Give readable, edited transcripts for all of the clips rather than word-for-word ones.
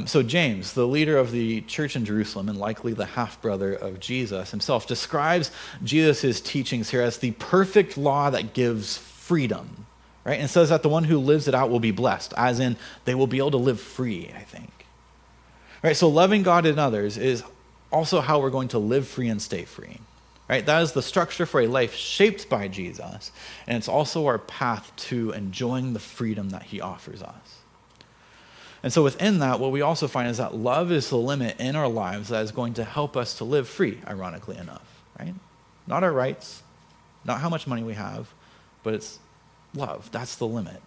So James, the leader of the church in Jerusalem and likely the half-brother of Jesus himself, describes Jesus' teachings here as the perfect law that gives freedom, right? And says that the one who lives it out will be blessed, as in they will be able to live free, I think. Right? So loving God and others is also how we're going to live free and stay free. Right? That is the structure for a life shaped by Jesus, and it's also our path to enjoying the freedom that he offers us. And so within that, what we also find is that love is the limit in our lives that is going to help us to live free, ironically enough, right? Not our rights, not how much money we have, but it's love. That's the limit.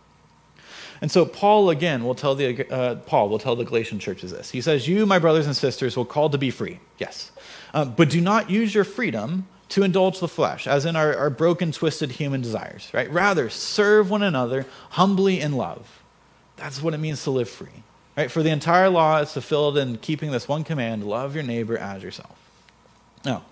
And so Paul, again, will tell the Galatian churches this. He says, you, my brothers and sisters, will call to be free, yes. But do not use your freedom to indulge the flesh, as in our broken, twisted human desires, right? Rather, serve one another humbly in love. That's what it means to live free, right? For the entire law is fulfilled in keeping this one command, love your neighbor as yourself. Now,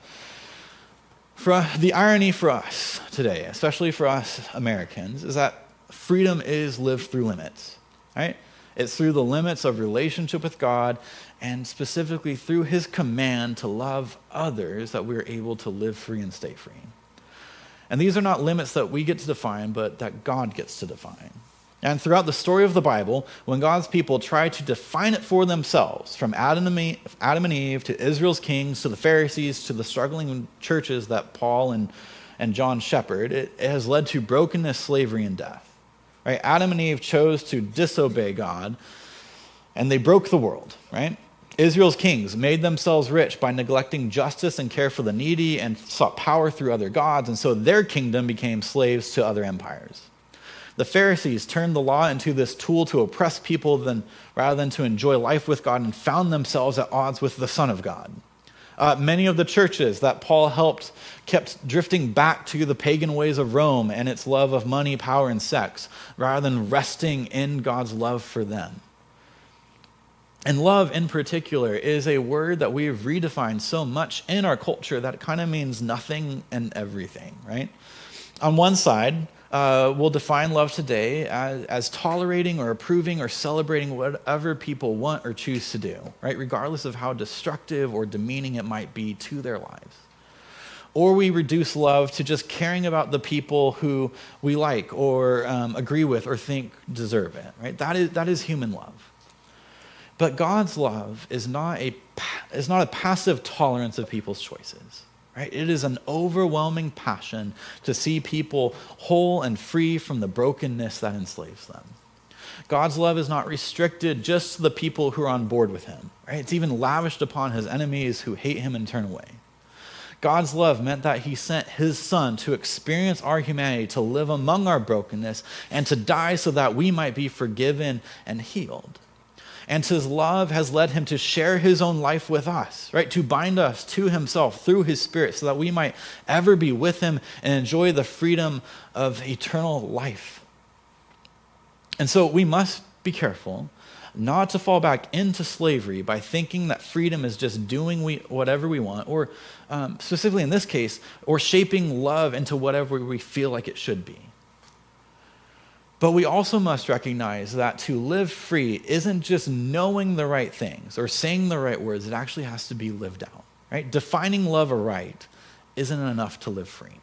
for the irony for us today, especially for us Americans, is that freedom is lived through limits, right? It's through the limits of relationship with God and specifically through his command to love others that we're able to live free and stay free. And these are not limits that we get to define, but that God gets to define. And throughout the story of the Bible, when God's people try to define it for themselves, from Adam and Eve to Israel's kings to the Pharisees to the struggling churches that Paul and John shepherd, it has led to brokenness, slavery, and death. Right? Adam and Eve chose to disobey God, and they broke the world. Right? Israel's kings made themselves rich by neglecting justice and care for the needy and sought power through other gods, and so their kingdom became slaves to other empires. The Pharisees turned the law into this tool to oppress people rather than to enjoy life with God, and found themselves at odds with the Son of God. Many of the churches that Paul helped kept drifting back to the pagan ways of Rome and its love of money, power, and sex, rather than resting in God's love for them. And love in particular is a word that we've redefined so much in our culture that it kind of means nothing and everything, right? On one side, we'll define love today as tolerating or approving or celebrating whatever people want or choose to do, right? Regardless of how destructive or demeaning it might be to their lives. Or we reduce love to just caring about the people who we like or agree with or think deserve it, right? That is human love. But God's love is not a passive tolerance of people's choices. Right? It is an overwhelming passion to see people whole and free from the brokenness that enslaves them. God's love is not restricted just to the people who are on board with him. Right? It's even lavished upon his enemies who hate him and turn away. God's love meant that he sent his son to experience our humanity, to live among our brokenness, and to die so that we might be forgiven and healed. And his love has led him to share his own life with us, right? To bind us to himself through his Spirit so that we might ever be with him and enjoy the freedom of eternal life. And so we must be careful not to fall back into slavery by thinking that freedom is just doing whatever we want, or specifically in this case, or shaping love into whatever we feel like it should be. But we also must recognize that to live free isn't just knowing the right things or saying the right words. It actually has to be lived out, right? Defining love aright isn't enough to live free.